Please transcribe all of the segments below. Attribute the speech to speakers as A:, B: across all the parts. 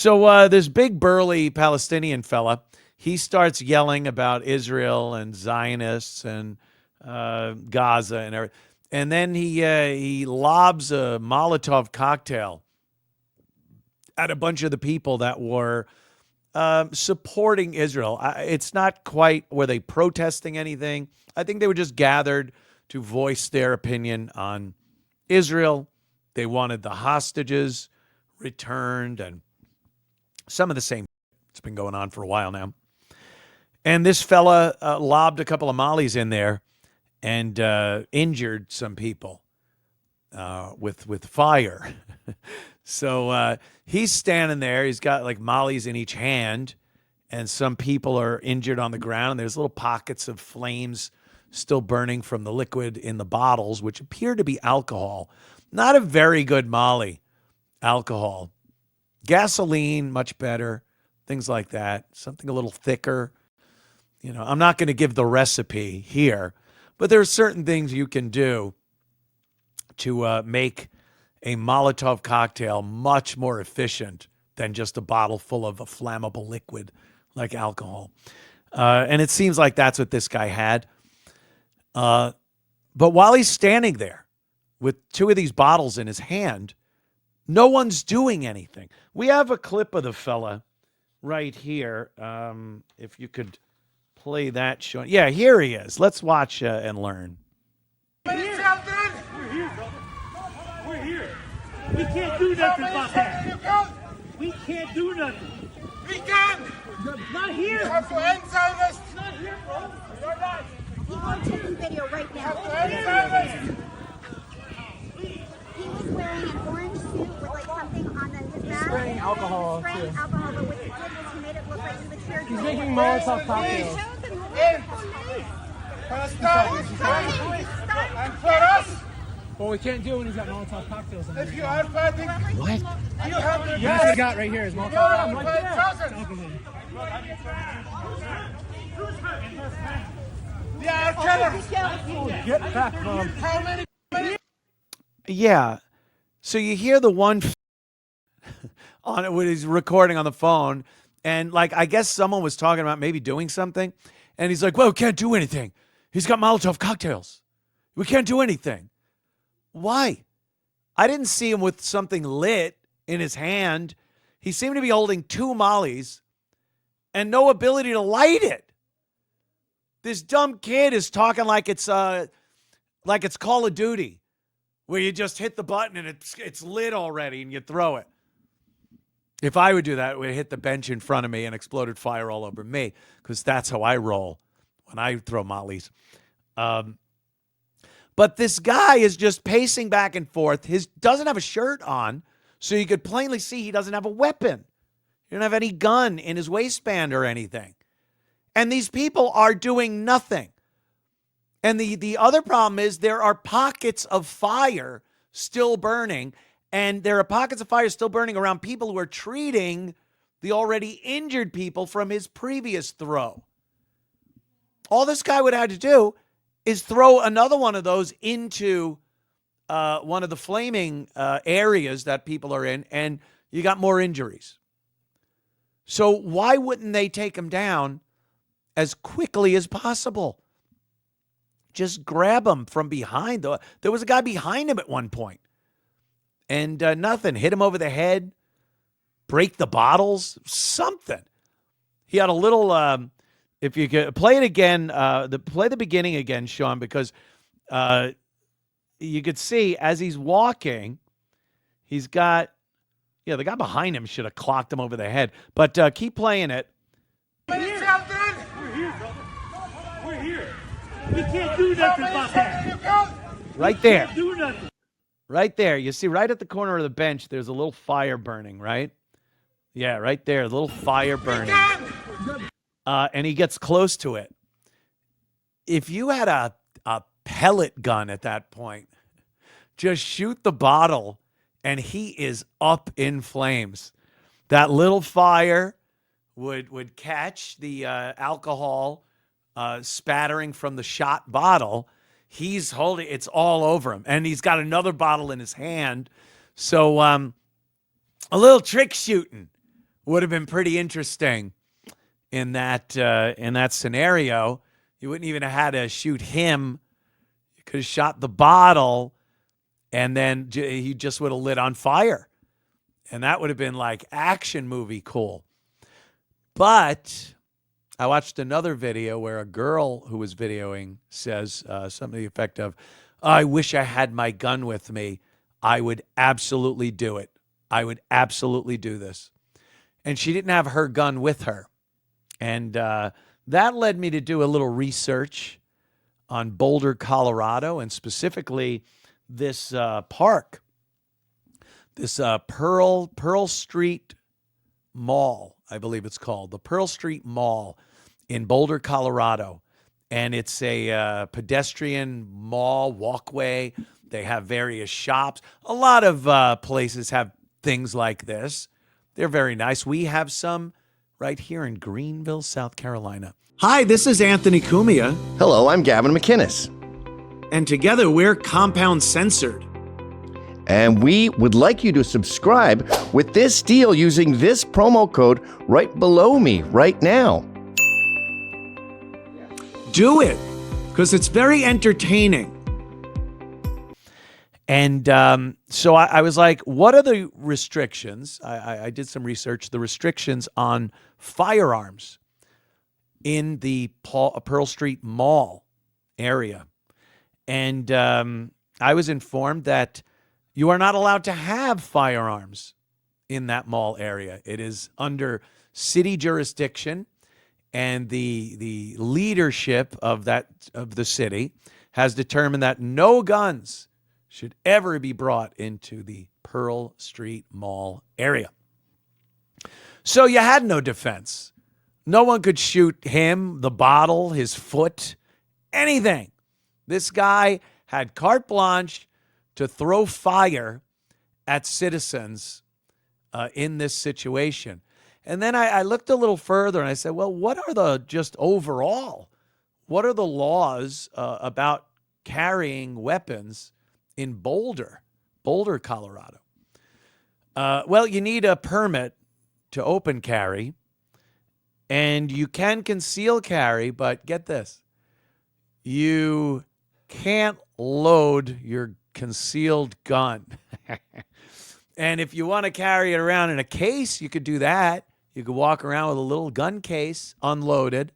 A: So this big burly Palestinian fella, he starts yelling about Israel and Zionists and Gaza and everything. And then he lobs a Molotov cocktail at a bunch of the people that were supporting Israel. It's not quite were they protesting anything. I think they were just gathered to voice their opinion on Israel. They wanted the hostages returned and some of the same. It's been going on for a while now. And this fella lobbed a couple of mollies in there and injured some people with fire. So he's standing there. He's got like mollies in each hand, and some people are injured on the ground. There's little pockets of flames still burning from the liquid in the bottles, which appear to be alcohol. Not a very good molly, alcohol. Gasoline, much better. Things like that. Something a little thicker. You know, I'm not going to give the recipe here, but there are certain things you can do to make a Molotov cocktail much more efficient than just a bottle full of a flammable liquid like alcohol. And it seems like that's what this guy had. But while he's standing there with two of these bottles in his hand, no one's doing anything. We have a clip of the fella right here. If you could play that show. Yeah, here he is. Let's watch and learn.
B: We're here, brother. We're here. We can't do nothing about that. We can't do nothing.
C: We can!
B: Not here.
C: You have to end Zionists!
B: Not here, bro.
C: You're not!
D: I'm taking video right now.
C: You have to end Zionists!
D: He was wearing an orange suit with like something on his back.
E: Spraying alcohol,
D: Spraying
E: too.
D: alcohol, but what he did was he made it look like he was here.
E: He's making Molotov cocktails.
C: Palestine! And for us,
E: Well, we can't do it when he's got Molotov cocktails in
C: if
E: there.
C: you are fighting,
A: What?
C: you have to
E: That's what he got right here is
C: You
E: Molotov
C: are
E: cocktails.
C: fighting
E: Alcohol.
C: They are killers!
E: Get back, Mom.
C: How many?
A: Yeah. So you hear the one on it when he's recording on the phone, and like I guess someone was talking about maybe doing something, and he's like, "Well, we can't do anything. He's got Molotov cocktails. We can't do anything." Why? I didn't see him with something lit in his hand. He seemed to be holding two mollies and no ability to light it. This dumb kid is talking like it's Call of Duty, where you just hit the button and it's lit already and you throw it. If I would do that, it would hit the bench in front of me and exploded fire all over me, because that's how I roll when I throw mollies. But this guy is just pacing back and forth. He doesn't have a shirt on, so you could plainly see he doesn't have a weapon. He doesn't have any gun in his waistband or anything. And these people are doing nothing. And the other problem is there are pockets of fire still burning, and there are pockets of fire still burning around people who are treating the already injured people from his previous throw. All this guy would have to do is throw another one of those into one of the flaming areas that people are in, and you got more injuries. So why wouldn't they take him down as quickly as possible? Just grab him from behind. There was a guy behind him at one point, and nothing. Hit him over the head, break the bottles, something. He had a little... if you could play it again, play the beginning again, Sean, because you could see as he's walking, he's got, the guy behind him should have clocked him over the head. But keep playing it.
B: We're here, brother. We're here. We can't do nothing about that.
A: Right there.
B: Can't do nothing.
A: Right there. You see right at the corner of the bench, there's a little fire burning, right? Yeah, right there, a little fire burning. And he gets close to it. If you had a pellet gun at that point, just shoot the bottle and he is up in flames. That little fire would catch the alcohol spattering from the shot bottle. He's holding, it's all over him. And he's got another bottle in his hand. So a little trick shooting would have been pretty interesting in that scenario. You wouldn't even have had to shoot him. You could have shot the bottle, and then he just would have lit on fire. And that would have been like action movie cool. But I watched another video where a girl who was videoing says something to the effect of, I wish I had my gun with me. I would absolutely do it. I would absolutely do this. And she didn't have her gun with her. And that led me to do a little research on Boulder, Colorado, and specifically this park, this Pearl Street Mall, I believe it's called, the Pearl Street Mall in Boulder, Colorado. And it's a pedestrian mall walkway. They have various shops. A lot of places have things like this. They're very nice. We have some right here in Greenville, South Carolina. Hi, this is Anthony Cumia.
F: Hello, I'm Gavin McInnes.
A: And together we're Compound Censored.
F: And we would like you to subscribe with this deal using this promo code right below me right now.
A: Do it, because it's very entertaining. And so I was like, what are the restrictions? I did some research, the restrictions on firearms in the Pearl Street Mall area. And I was informed that you are not allowed to have firearms in that mall area. It is under city jurisdiction, and the leadership of the city has determined that no guns should ever be brought into the Pearl Street Mall area. So you had no defense. No one could shoot him, the bottle, his foot, anything. This guy had carte blanche to throw fire at citizens in this situation. And then I looked a little further and I said, well, what are the laws about carrying weapons in Boulder, Colorado? Well, you need a permit to open carry, and you can conceal carry, but get this, you can't load your concealed gun. And if you want to carry it around in a case, you could do that. You could walk around with a little gun case, unloaded.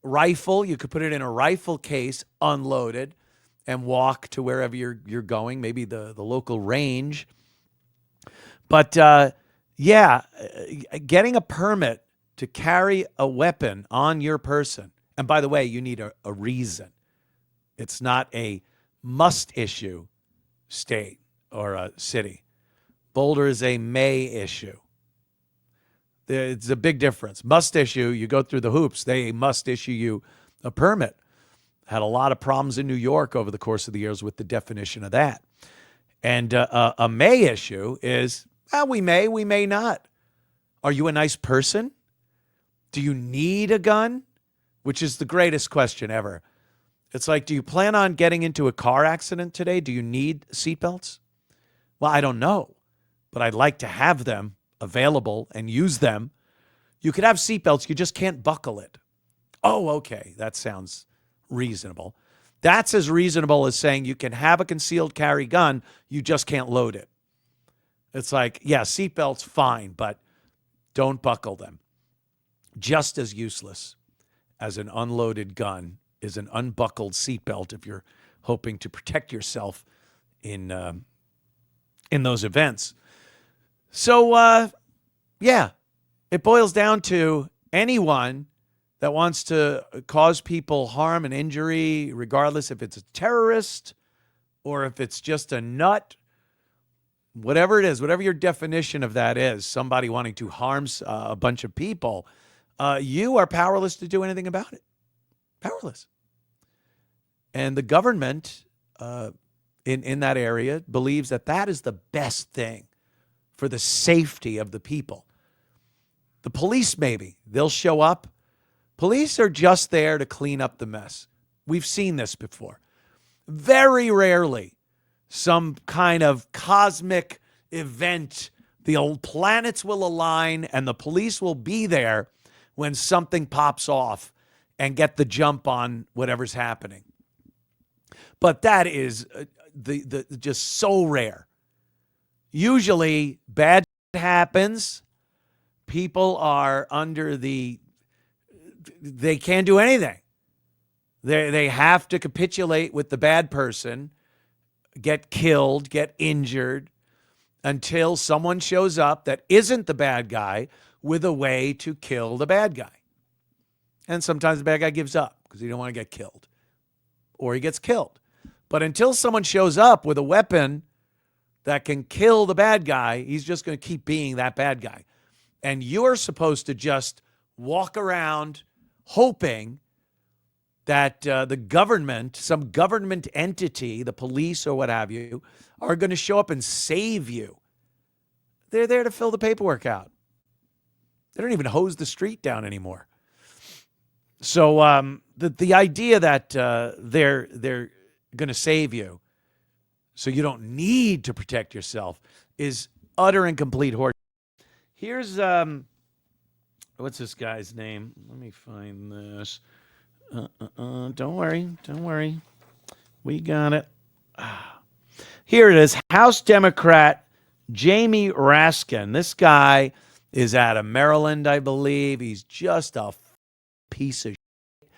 A: Rifle, you could put it in a rifle case, unloaded, and walk to wherever you're going, maybe the local range. But getting a permit to carry a weapon on your person, and by the way, you need a reason. It's not a must issue state or a city. Boulder is a may issue. It's a big difference. Must issue, you go through the hoops. They must issue you a permit. Had a lot of problems in New York over the course of the years with the definition of that. And a may issue is, we may not. Are you a nice person? Do you need a gun? Which is the greatest question ever. It's like, do you plan on getting into a car accident today? Do you need seatbelts? Well, I don't know, but I'd like to have them available and use them. You could have seatbelts, you just can't buckle it. Oh, okay, that sounds reasonable. That's as reasonable as saying you can have a concealed carry gun, you just can't load it. It's like, yeah, seatbelts, fine, but don't buckle them. Just as useless as an unloaded gun is an unbuckled seatbelt if you're hoping to protect yourself in those events. So, it boils down to anyone that wants to cause people harm and injury, regardless if it's a terrorist or if it's just a nut, whatever it is, whatever your definition of that is, somebody wanting to harm a bunch of people, you are powerless to do anything about it. Powerless. And the government in that area believes that is the best thing for the safety of the people. The police, maybe, they'll show up. Police are just there to clean up the mess. We've seen this before. Very rarely some kind of cosmic event, The old planets will align and the police will be there when something pops off and get the jump on whatever's happening. But that is the just so rare. Usually bad happens. People are under they can't do anything. They have to capitulate with the bad person, get killed, get injured, until someone shows up that isn't the bad guy with a way to kill the bad guy. And sometimes the bad guy gives up because he don't want to get killed, or he gets killed. But until someone shows up with a weapon that can kill the bad guy, he's just going to keep being that bad guy. And you're supposed to just walk around hoping that the government, some government entity, the police or what have you, are going to show up and save you. They're there to fill the paperwork out. They don't even hose the street down anymore. So the idea that they're going to save you so you don't need to protect yourself is utter and complete horseshit. Here's what's this guy's name? Let me find this. Don't worry. We got it. Here it is. House Democrat Jamie Raskin. This guy is out of Maryland, I believe. He's just a piece of shit.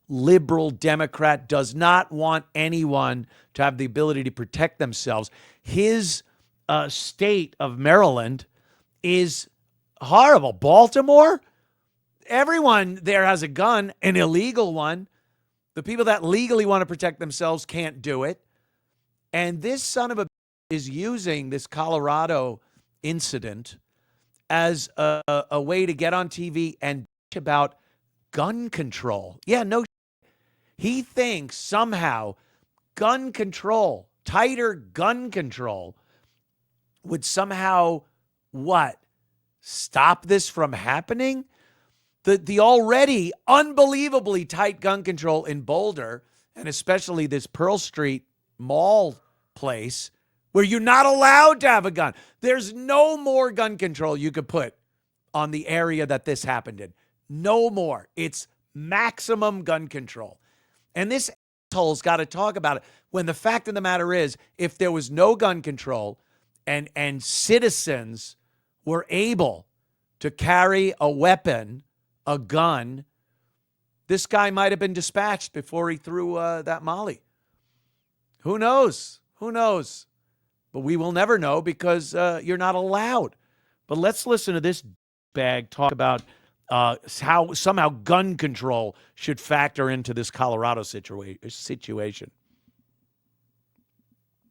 A: Liberal Democrat, does not want anyone to have the ability to protect themselves. His state of Maryland is horrible. Baltimore, everyone there has a gun, an illegal one. The people that legally want to protect themselves can't do it. And this son of a is using this Colorado incident as a way to get on TV and bitch about gun control. Yeah, no. He thinks somehow gun control, tighter gun control, would somehow, what, stop this from happening? The already unbelievably tight gun control in Boulder, and especially this Pearl Street mall place, where you're not allowed to have a gun. There's no more gun control you could put on the area that this happened in. No more. It's maximum gun control. And this asshole's got to talk about it, when the fact of the matter is, if there was no gun control and citizens were able to carry a weapon, a gun, this guy might have been dispatched before he threw that molly. Who knows? Who knows? But we will never know because you're not allowed. But let's listen to this bag talk about how somehow gun control should factor into this Colorado situation.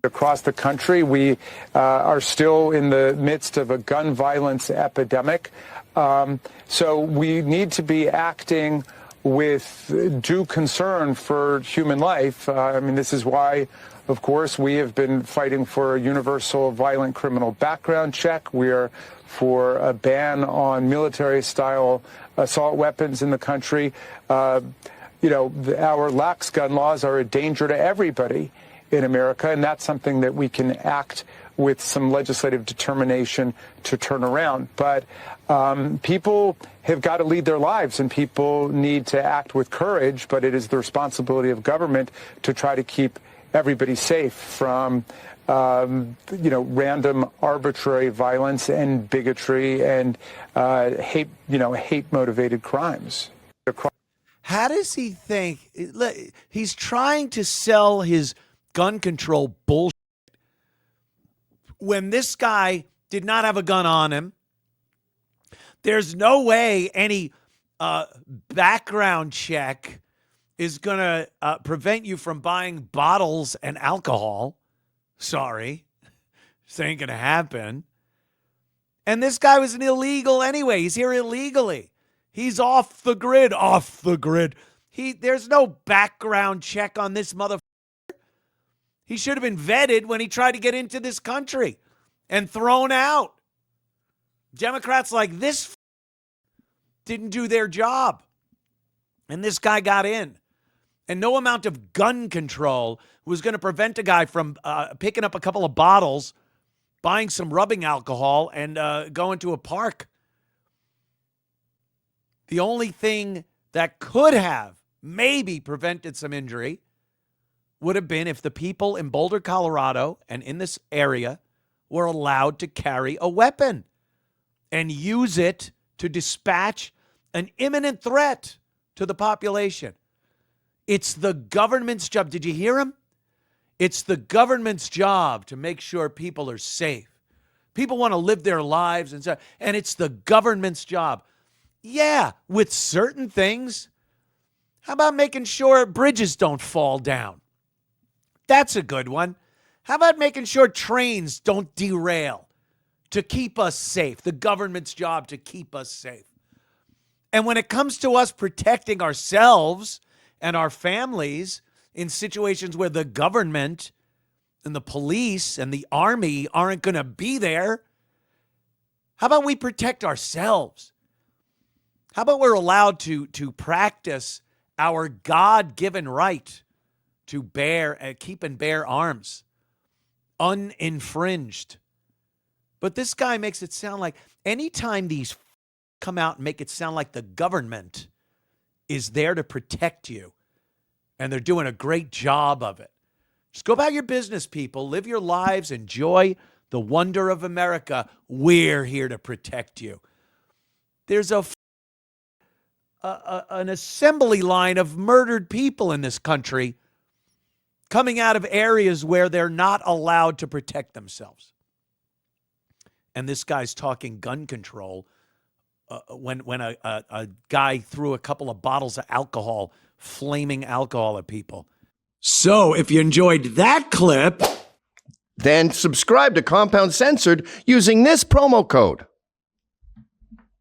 G: Across the country, we are still in the midst of a gun violence epidemic. So we need to be acting with due concern for human life. I mean, this is why, of course, we have been fighting for a universal violent criminal background check. We are for a ban on military-style assault weapons in the country. Our lax gun laws are a danger to everybody in America, and that's something that we can act with some legislative determination to turn around. But people have got to lead their lives, and people need to act with courage, but it is the responsibility of government to try to keep everybody safe from random arbitrary violence and bigotry and hate-motivated crimes.
A: How does he think? He's trying to sell his gun control bullshit when this guy did not have a gun on him. There's no way any background check is going to prevent you from buying bottles and alcohol. Sorry. This ain't going to happen. And this guy was an illegal anyway. He's here illegally. He's off the grid. There's no background check on this motherfucker. He should have been vetted when he tried to get into this country and thrown out. Democrats like this didn't do their job. And this guy got in. And no amount of gun control was going to prevent a guy from picking up a couple of bottles buying some rubbing alcohol and going to a park. The only thing that could have maybe prevented some injury would have been if the people in Boulder, Colorado, and in this area were allowed to carry a weapon and use it to dispatch an imminent threat to the population. It's the government's job. Did you hear him? It's the government's job to make sure people are safe. People want to live their lives, and it's the government's job. Yeah, with certain things. How about making sure bridges don't fall down? That's a good one. How about making sure trains don't derail to keep us safe? The government's job to keep us safe. And when it comes to us protecting ourselves and our families in situations where the government and the police and the army aren't going to be there, how about we protect ourselves? How about we're allowed to practice our God-given right to keep and bear arms, uninfringed? But this guy makes it sound like anytime these come out and make it sound like the government is there to protect you, and they're doing a great job of it. Just go about your business, people. Live your lives. Enjoy the wonder of America. We're here to protect you. There's an assembly line of murdered people in this country coming out of areas where they're not allowed to protect themselves. And this guy's talking gun control when a guy threw a couple of bottles of alcohol, flaming alcohol at people. So if you enjoyed that clip,
F: Then subscribe to Compound Censored using this promo code.